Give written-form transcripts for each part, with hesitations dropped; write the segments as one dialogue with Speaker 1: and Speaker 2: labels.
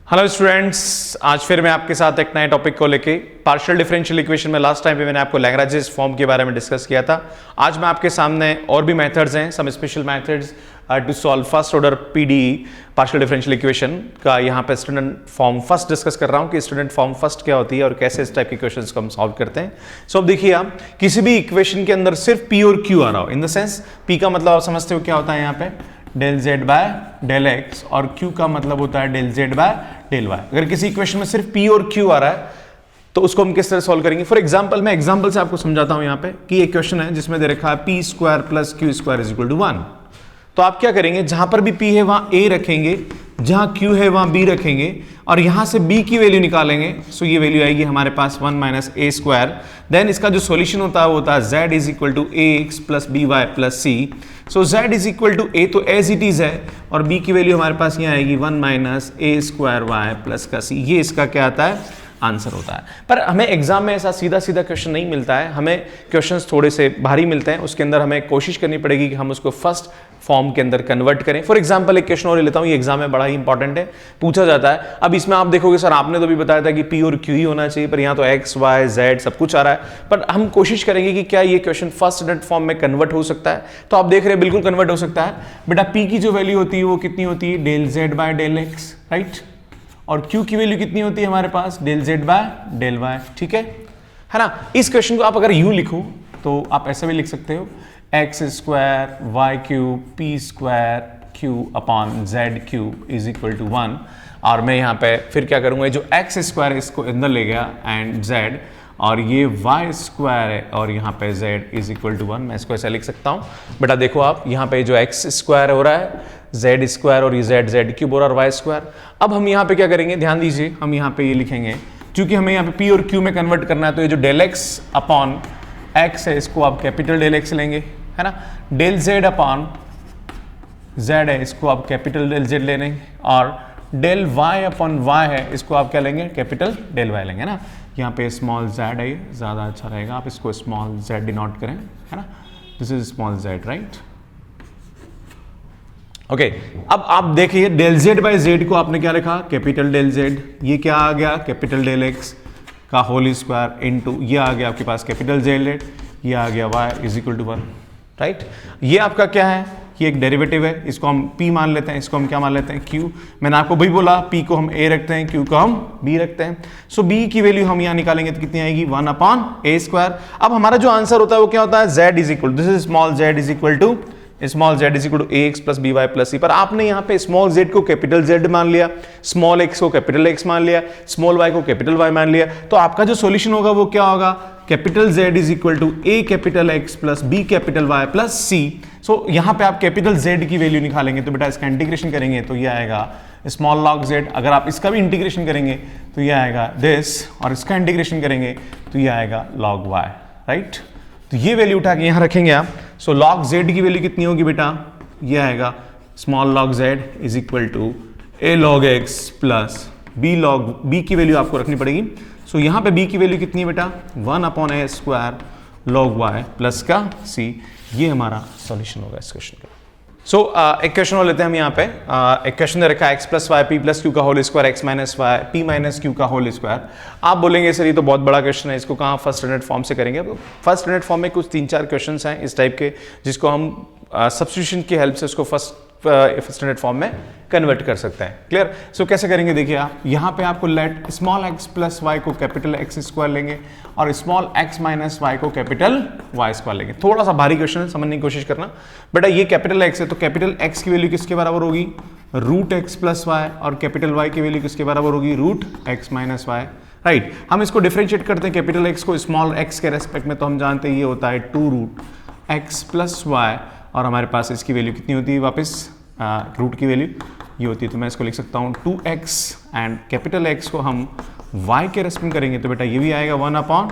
Speaker 1: Hello students, आज फिर मैं आपके साथ एक नए टॉपिक को लेके पार्शियल डिफरेंशियल इक्वेशन में लास्ट टाइम पे मैंने आपको लैग्रेंज फॉर्म के बारे में डिस्कस किया था। आज मैं आपके सामने और भी मेथड्स हैं, some special methods to solve first order PDE partial differential equation का यहाँ पे स्टूडेंट फॉर्म फर्स्ट डिस्कस कर रहा हूँ कि स्टूडेंट फॉर्म फर्स्ट क्या होती है और कैसे इस टाइप के क्वेश्चंस को हम सॉल्व करते हैं। सो अब देखिए, आप किसी भी इक्वेशन के अंदर सिर्फ पी और क्यू आ रहा हो, इन द सेंस पी का मतलब आप समझते हो क्या होता है यहाँ पे del Z by del x, और क्यू का मतलब होता है del Z by del y. अगर किसी इक्वेशन में सिर्फ पी और क्यू आ रहा है तो उसको हम किस तरह सॉल्व करेंगे। फॉर एग्जांपल, मैं एग्जांपल से आपको समझाता हूं यहाँ पे कि एक क्वेश्चन है जिसमें दे रखा है p square plus q square is equal to 1। तो आप क्या करेंगे, जहां पर भी पी है वहां ए रखेंगे, जहां क्यू है वहां बी रखेंगे और यहां से बी की वैल्यू निकालेंगे। सो ये वैल्यू आएगी हमारे पास 1 माइनस ए स्क्वायर। देन इसका जो सॉल्यूशन होता है वो होता है z is equal to A X plus B Y plus C. So z is equal to A तो एज इट इज है, और b की वैल्यू हमारे पास यहाँ आएगी 1 minus A square Y plus का सी। ये इसका क्या आता है, आंसर होता है। पर हमें एग्जाम में ऐसा सीधा सीधा क्वेश्चन नहीं मिलता है, हमें क्वेश्चंस थोड़े से भारी मिलते हैं। उसके अंदर हमें कोशिश करनी पड़ेगी कि हम उसको फर्स्ट फॉर्म के अंदर कन्वर्ट करें। फॉर एग्जांपल एक क्वेश्चन और लेता हूं, ये एग्जाम में बड़ा ही इंपॉर्टेंट है, पूछा जाता है। अब इसमें आप देखोगे सर आपने तो भी बताया था कि पी और क्यू ही होना चाहिए, पर यहाँ तो एक्स वाई जेड सब कुछ आ रहा है। पर हम कोशिश करेंगे कि क्या ये क्वेश्चन फर्स्ट ऑर्डर फॉर्म में कन्वर्ट हो सकता है। तो आप देख रहे हैं बिल्कुल कन्वर्ट हो सकता है। बेटा पी की जो वैल्यू होती है वो कितनी होती है, del Z by del X, right. और Q की वैल्यू कितनी होती है हमारे पास, del Z by del Y, ठीक है ना। इस क्वेश्चन को आप अगर यूं लिखो तो आप ऐसा भी लिख सकते हो, x square y cube p square q upon z cube is equal to 1। और मैं यहाँ पे फिर क्या करूँगा, जो एक्स स्क्वायर है इसको अंदर ले गया एंड जेड, और ये वाई स्क्वायर है और यहाँ पे जेड इज इक्वल टू 1। मैं इसको ऐसा लिख सकता हूँ। बेटा देखो आप, यहाँ पे जो एक्स स्क्वायर हो रहा है जेड स्क्वायर और ये जेड क्यूब और वाई स्क्वायर। अब हम यहाँ पे क्या करेंगे, ध्यान दीजिए, हम यहाँ पे ये लिखेंगे, क्योंकि हमें यहाँ पे पी और क्यू में कन्वर्ट करना है, तो ये जो डेल एक्स अपॉन एक्स है इसको आप कैपिटल डेल एक्स लेंगे, है ना। डेल जेड अपॉन जेड है इसको आप कैपिटल डेल जेड ले लेंगे, और डेल वाई अपॉन वाई है इसको आप क्या लेंगे, कैपिटल डेल वाई लेंगे ना। यहाँ पे स्मॉल जेड है, ये ज़्यादा अच्छा रहेगा, आप इसको स्मॉल जेड डिनोट करें, है ना। This is small Z, right. Okay, अब आप देखिए डेल जेड बाई जेड को आपने क्या लिखा, कैपिटल डेल जेड। ये क्या आ गया, कैपिटल डेल एक्स का होल स्क्वायर इनटू ये आ गया आपके पास कैपिटल जेड, ये आ गया y is equal to 1, right. ये आपका क्या है, ये एक डेरिवेटिव है, इसको हम p मान लेते हैं, इसको हम क्या मान लेते हैं, q। मैंने आपको भी बोला p को हम a रखते हैं, q को हम b रखते हैं। सो b की वैल्यू हम यहाँ निकालेंगे तो कितनी आएगी, 1 अपॉन a स्क्वायर। अब हमारा जो आंसर होता है वो क्या होता है, z is equal, this is small z is equal to small z is equal to ax plus by plus c। पर आपने यहाँ पे स्मॉल z को कैपिटल z मान लिया, स्मॉल x को कैपिटल x मान लिया, स्मॉल y को कैपिटल y मान लिया, तो आपका जो सॉल्यूशन होगा वो क्या होगा, capital Z is equal to a capital x plus b capital y plus c। So यहाँ पे आप कैपिटल Z की वैल्यू निकालेंगे, तो बेटा इसका इंटीग्रेशन करेंगे तो ये आएगा स्मॉल लॉग z। अगर आप इसका भी इंटीग्रेशन करेंगे तो ये आएगा दिस, और इसका इंटीग्रेशन करेंगे तो ये आएगा लॉग y, राइट। तो ये वैल्यू उठा के यहाँ रखेंगे आप। सो लॉग z की वैल्यू कितनी होगी बेटा, ये आएगा small log z is equal to a log x plus b की वैल्यू आपको रखनी पड़ेगी। सो यहाँ पे b की वैल्यू कितनी है बेटा, 1 upon a square log y plus का c। ये हमारा सॉल्यूशन होगा इस क्वेश्चन का। सो एक क्वेश्चन और लेते हैं हम यहाँ पे। एक क्वेश्चन दे रखा है x plus Y P plus Q का whole square X minus Y P minus Q का होल स्क्वायर। आप बोलेंगे सर ये तो बहुत बड़ा क्वेश्चन है, इसको कहाँ फर्स्ट स्टैंडर्ड फॉर्म से करेंगे। फर्स्ट स्टैंडर्ड फॉर्म में कुछ 3-4 क्वेश्चन हैं इस टाइप के, जिसको हम सब्स्टिट्यूशन की हेल्प से उसको फर्स्ट स्टैंडर्ड फॉर्म में कन्वर्ट कर सकते हैं। क्लियर। सो कैसे करेंगे, देखिए आप यहाँ पे आपको let small x plus y को कैपिटल x स्क्वायर लेंगे और स्मॉल x माइनस वाई को कैपिटल y स्क्वायर लेंगे। थोड़ा सा भारी क्वेश्चन है, समझने की कोशिश करना। बेटा ये कैपिटल x है तो कैपिटल x की वैल्यू किसके बराबर होगी, रूट x प्लस वाई, और कैपिटल y की वैल्यू किसके बराबर होगी, root x minus y, right. हम इसको डिफरेंशिएट करते हैं कैपिटल x को स्मॉल x के रेस्पेक्ट में, तो हम जानते हैं ये होता है 2 रूट x प्लस वाई, और हमारे पास इसकी वैल्यू कितनी होती है, वापस रूट की वैल्यू ये होती है। तो मैं इसको लिख सकता हूँ 2x एंड कैपिटल x को हम y के रेस्पेक्ट में करेंगे तो बेटा ये भी आएगा 1 upon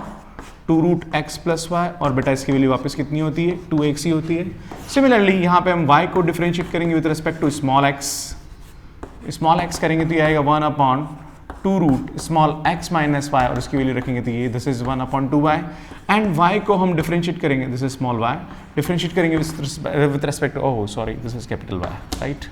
Speaker 1: 2 root x plus y, और बेटा इसकी वैल्यू वापस कितनी होती है, 2x ही होती है। सिमिलरली यहाँ पे हम y को डिफरेंशिएट करेंगे with respect to small x करेंगे तो ये आएगा 1 upon 2 root small x minus Y, और इसकी वैल्यू रखेंगे तो ये this is 1 upon 2y, and y को हम डिफरेंशिएट करेंगे, this is small y, differentiate करेंगे with respect, oh sorry this is capital Y, right.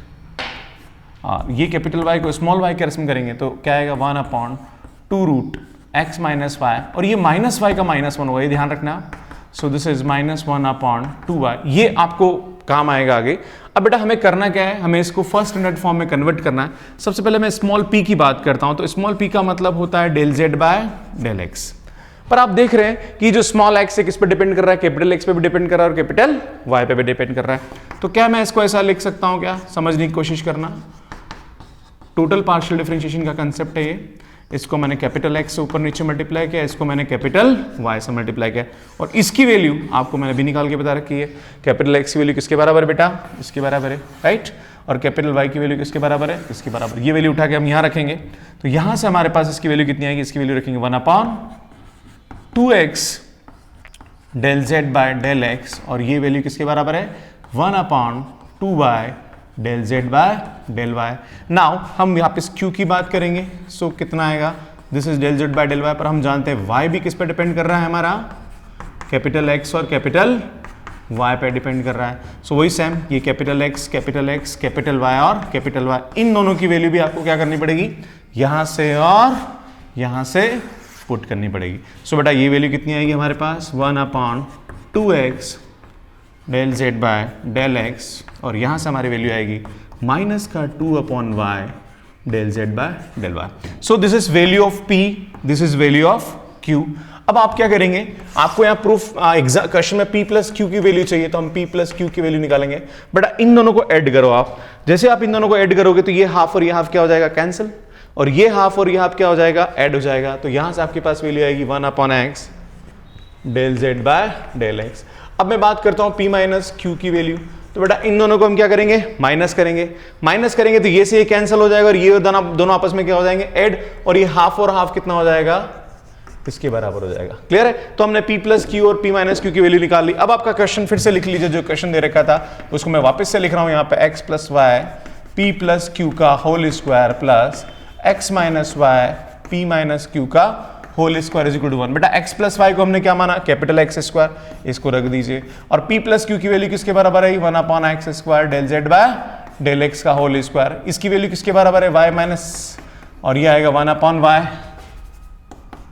Speaker 1: ये कैपिटल वाई को स्मॉल वाई के रेस्पेक्ट में करेंगे तो क्या आएगा 1/2 रूट एक्स माइनस वाई, और ये माइनस वाई का -1 होगा, ये ध्यान रखना। सो दिस इज -1/2 वाई, ये आपको काम आएगा आगे। अब बेटा हमें करना क्या है, हमें इसको फर्स्ट स्टैंडर्ड फॉर्म में कन्वर्ट करना है। सबसे पहले मैं स्मॉल p की बात करता हूं, तो स्मॉल p का मतलब होता है del z by del x। पर आप देख रहे हैं कि जो स्मॉल x है किस पे डिपेंड कर रहा है, कैपिटल X पे भी डिपेंड कर रहा है और कैपिटल Y पे भी डिपेंड कर रहा है। तो क्या मैं इसको ऐसा लिख सकता हूं, क्या समझने की कोशिश करना, टोटल पार्शियल डिफरेंशिएशन का कंसेप्ट है ये। इसको मैंने कैपिटल X से ऊपर नीचे मल्टीप्लाई किया, इसको मैंने कैपिटल Y से मल्टीप्लाई किया, और इसकी वैल्यू आपको मैंने भी निकाल के बता रखी है। कैपिटल X की वैल्यू किसके बराबर है बेटा, इसके बराबर है, राइट। और कैपिटल Y की वैल्यू किसके बराबर है, इसके बराबर। ये वैल्यू उठा के हम यहाँ रखेंगे, तो यहाँ से हमारे पास इसकी वैल्यू कितनी आएगी, इसकी वैल्यू रखेंगे 1/2x del z by del x, और ये वैल्यू किसके बराबर है 1/2y del z by del y। Now हम यहाँ पे q की बात करेंगे, सो कितना आएगा, this is del z by del y, पर हम जानते हैं y भी किस पे डिपेंड कर रहा है, हमारा कैपिटल X और कैपिटल Y पे डिपेंड कर रहा है। सो वही सेम, ये कैपिटल X कैपिटल Y और कैपिटल Y, इन दोनों की वैल्यू भी आपको क्या करनी पड़ेगी, यहाँ से और यहाँ से पुट करनी पड़ेगी। सो बेटा ये वैल्यू कितनी आएगी हमारे पास 1/2x del z by del x, और यहाँ से हमारी वैल्यू आएगी -2/y del z by del y। So this is value of p, this is value of q। अब आप क्या करेंगे, आपको यहाँ प्रूफ क्वेश्चन में p प्लस q की वैल्यू चाहिए, तो हम p प्लस q की वैल्यू निकालेंगे। बेटा इन दोनों को ऐड करो आप, जैसे आप इन दोनों को ऐड करोगे तो ये हाफ और ये हाफ क्या हो जाएगा, कैंसिल, और ये हाफ और ये हाफ क्या हो जाएगा, ऐड हो जाएगा। तो यहां से आपके पास वैल्यू आएगी 1/x del z by del x। अब मैं बात करता हूं p माइनस q की वैल्यू, तो बेटा इन दोनों को हम क्या करेंगे, माइनस करेंगे तो ये से ये कैंसिल हो जाएगा, और ये दोनों आपस में क्या हो जाएंगे, ऐड, और ये हाफ और हाफ कितना हो जाएगा, इसके बराबर हो जाएगा। क्लियर है, तो हमने p प्लस q और p माइनस q की वैल्यू निकाल ली। अब आपका क्वेश्चन फिर से लिख लीजिए, जो क्वेश्चन दे रखा था उसको मैं वापस से लिख रहा हूं यहाँ पे, x plus y p plus q का whole square plus x minus y p minus q का whole square is equal to 1। बेटा x प्लस वाई को हमने क्या माना, कैपिटल X स्क्वायर, इसको रख दीजिए, और p प्लस q की वैल्यू किसके बराबर है, 1/x square del z by del x का होल स्क्वायर, इसकी वैल्यू किसके बराबर है, y माइनस, और ये आएगा 1/y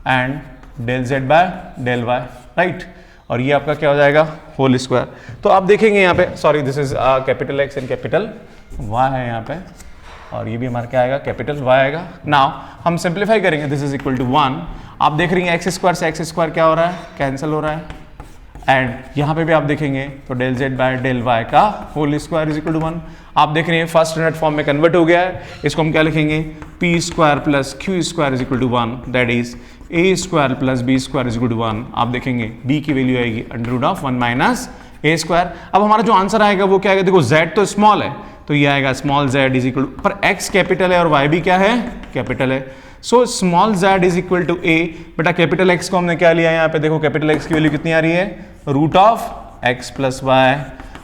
Speaker 1: and del z by del y, right, और ये आपका क्या हो जाएगा, होल स्क्वायर। तो आप देखेंगे यहाँ पे, sorry this is capital X and capital Y है यहाँ पे, और ये भी हमारा क्या आएगा, कैपिटल Y आएगा। नाउ हम सिंप्लीफाई करेंगे, दिस इज इक्वल टू 1, आप देख रही हैं x स्क्वायर से x स्क्वायर क्या हो रहा है, कैंसिल हो रहा है, एंड यहाँ पे भी आप देखेंगे तो del z by del y का whole square is equal to 1। आप देख रहे हैं फर्स्ट स्टैंडर्ड फॉर्म में कन्वर्ट हो गया है, इसको हम क्या लिखेंगे, p square plus q square is equal to 1, that is a square plus b square is equal to 1। आप देखेंगे b की वैल्यू आएगी √1 माइनस a स्क्वायर। अब हमारा जो आंसर आएगा वो क्या आएगा, देखो z तो स्मॉल है, तो ये आएगा small z is equal to, पर x कैपिटल है और y भी क्या है, कैपिटल है, so small z is equal to a। बेटा कैपिटल x को हमने क्या लिया यहाँ पे, देखो कैपिटल x की वैल्यू कितनी आ रही है, √x प्लस y,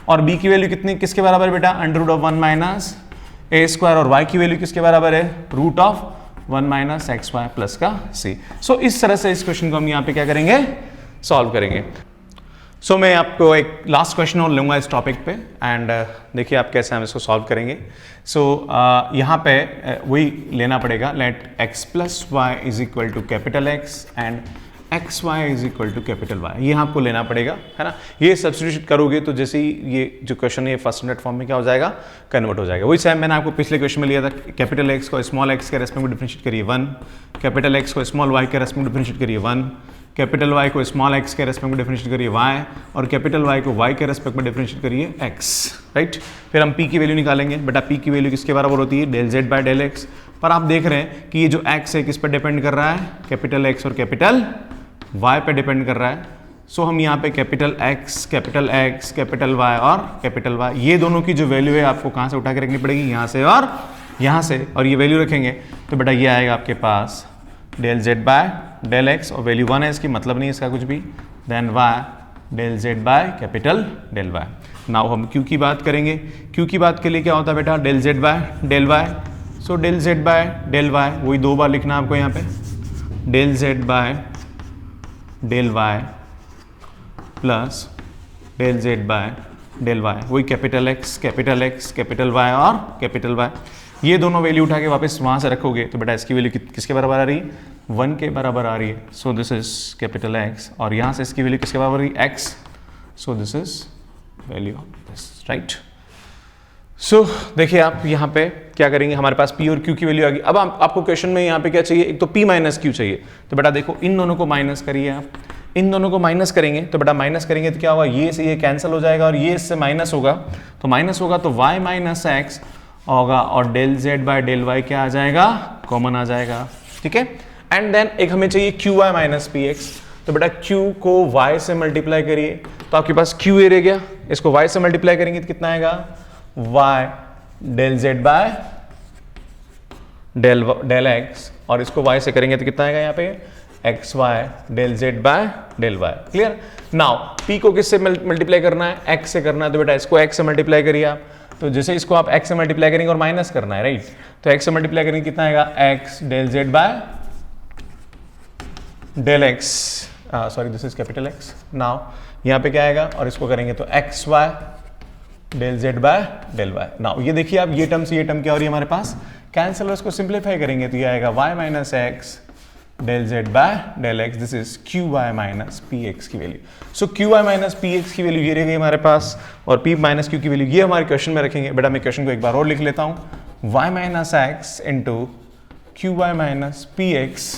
Speaker 1: और b की वैल्यू कितनी किसके बराबर है बेटा, √1 माइनस a स्क्वायर, और y की वैल्यू किसके बराबर है, √1 माइनस xy प्लस का c। सो इस तरह से इस क्वेश्चन को हम यहाँ पे क्या करेंगे, सॉल्व करेंगे। सो मैं आपको एक लास्ट क्वेश्चन और लूँगा इस टॉपिक पे, एंड देखिए आप कैसे हम इसको सॉल्व करेंगे। सो यहाँ पे वही लेना पड़ेगा, let x plus y is equal to capital X and x y is equal to capital y, ये आपको लेना पड़ेगा, है ना। ये सब्स्टिट्यूट करोगे तो जैसे ही ये जो क्वेश्चन है फर्स्ट स्टैंडर्ड फॉर्म में क्या हो जाएगा, कन्वर्ट हो जाएगा। वही सेम मैंने आपको पिछले क्वेश्चन में लिया था, कैपिटल X को स्मॉल x के रेस्पेक्ट में डिफरेंशिएट करिए 1, कैपिटल X को स्मॉल y के रेस्पेक्ट में डिफरेंशिएट करिए 1, कैपिटल Y को स्मॉल x के रेस्पेक्ट में डिफरेंशिएट करिए y, और कैपिटल Y को y के रेस्पेक्ट में डिफरेंशिएट करिए x, राइट। फिर हम p की वैल्यू निकालेंगे। बेटा p की वैल्यू किसके बराबर होती है, del z by del x, पर आप देख रहे हैं कि ये जो x है किस पर डिपेंड कर रहा है, कैपिटल X और कैपिटल y पे डिपेंड कर रहा है। सो हम यहाँ पे कैपिटल X, कैपिटल Y और कैपिटल Y, ये दोनों की जो वैल्यू है आपको कहाँ से उठा के रखनी पड़ेगी, यहाँ से और यहाँ से, और ये वैल्यू रखेंगे तो बेटा ये आएगा आपके पास del z by del x, और वैल्यू 1 है इसकी, मतलब नहीं इसका कुछ भी, then y del z by capital del y। Now हम q की बात करेंगे। q की बात के लिए क्या होता है बेटा, del z by del y, so del z by del y वही दो बार लिखना आपको यहाँ पे, del z by del y plus del z by del y, वही कैपिटल X, कैपिटल Y और कैपिटल Y। ये दोनों वैल्यू उठा के वापस वहाँ से रखोगे तो बेटा इसकी वैल्यू किसके बराबर आ रही है, 1 के बराबर आ रही है। So this is capital X, और यहाँ से इसकी वैल्यू किसके बराबर आ रही है, X। So this is value of this, right. सो देखिए आप यहाँ पे क्या करेंगे, हमारे पास P और Q की वैल्यू आ गई। अब आपको क्वेश्चन में यहाँ पे क्या चाहिए, एक तो P माइनस Q चाहिए। तो बेटा देखो इन दोनों को माइनस करिए आप, इन दोनों को माइनस करेंगे तो बेटा माइनस करेंगे तो क्या होगा, ये से ये कैंसिल हो जाएगा और ये इससे माइनस होगा, तो माइनस होगा तो y माइनस एक्स होगा और del z by del y क्या आ जाएगा, कॉमन आ जाएगा, ठीक है। एंड देन एक हमें चाहिए qy माइनस पी एक्स। तो बेटा q को y से मल्टीप्लाई करिए तो आपके पास q ए रह गया, इसको y से मल्टीप्लाई करेंगे तो कितना आएगा, y del z by del x, और इसको y से करेंगे तो कितना आएगा यहाँ पे, x y del Z by del y. Clear. Now p को किससे मल्टीप्लाई करना है, x से करना है, तो बेटा इसको x से मल्टीप्लाई करिए आप। तो जैसे इसको आप x से मल्टीप्लाई करेंगे और माइनस करना है, राइट, तो x से मल्टीप्लाई करेंगे कितना आएगा, x del Z by del x, sorry this is capital X। Now यहाँ पे क्या आएगा और इसको करेंगे तो x y del Z by del y. Now ये देखिए आप, ये टर्म से ये टर्म क्या हो रही है हमारे पास, कैंसिल, और इसको सिंप्लीफाई करेंगे तो ये आएगा y minus X del Z by del X, this is Q Y minus P X की value. So Q Y minus P X की वैल्यू ये रह गई हमारे पास, और पी माइनस क्यू की वैल्यू ये हमारे क्वेश्चन में रखेंगे। बेटा मैं क्वेश्चन को एक बार और लिख लेता हूँ, Y minus X into Q Y minus P X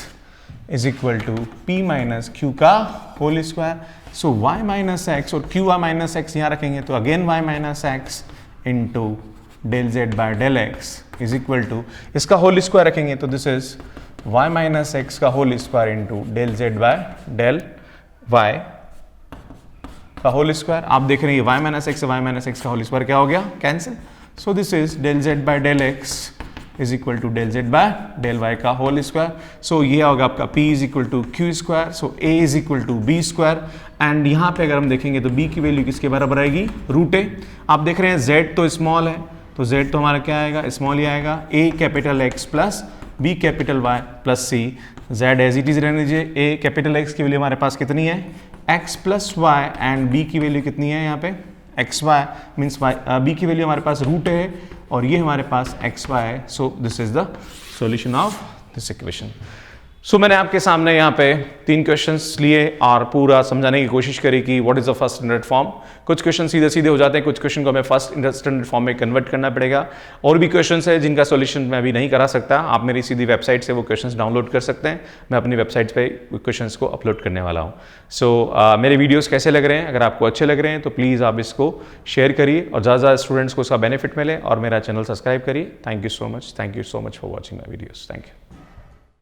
Speaker 1: is equal to P minus Q का whole square. So Y minus X और क्यू वाई माइनस एक्स यहाँ रखेंगे तो again Y minus X into del Z by del x is equal to, इसका whole square रखेंगे तो this is y minus x का whole square into del Z by del y का whole square. आप देख रहे हैं y minus x y minus x का होल स्क्वायर क्या हो गया, cancel. So this is del Z by del x is equal to del Z by del y का होल स्क्वायर। सो ये होगा आपका p is equal to q square, so a is equal to b square. And यहाँ पे अगर हम देखेंगे तो b की वैल्यू किसके बराबर आएगी, रूट a। आप देख रहे हैं z तो स्मॉल है, तो z तो हमारा क्या आएगा, स्मॉल ही आएगा, a capital x plus b capital y plus c, z as it is रहने दीजिए। a कैपिटल x की वैल्यू हमारे पास कितनी है, x प्लस y, एंड b की वैल्यू कितनी है यहाँ पे, एक्स वाई मीन्स b की वैल्यू हमारे पास रूट है और ये हमारे पास एक्स वाई है। So this is the solution of this equation. सो मैंने आपके सामने यहाँ पे 3 क्वेश्चंस लिए और पूरा समझाने की कोशिश करी कि what is the first standard form. कुछ क्वेश्चन सीधे सीधे हो जाते हैं, कुछ क्वेश्चन को हमें फर्स्ट स्टैंडर्ड फॉर्म में कन्वर्ट करना पड़ेगा। और भी क्वेश्चंस है जिनका सॉल्यूशन मैं अभी नहीं करा सकता, आप मेरी सीधी वेबसाइट से वो क्वेश्चंस डाउनलोड कर सकते हैं। मैं अपनी वेबसाइट पे क्वेश्चंस को अपलोड करने वाला हूँ। सो मेरे वीडियोस कैसे लग रहे हैं, अगर आपको अच्छे लग रहे हैं तो प्लीज़ आप इसको शेयर करिए और ज़्यादा स्टूडेंट्स को उसका बेनिफिट मिले, और मेरा चैनल सब्सक्राइब करिए। Thank you so much for watching my videos. Thank you.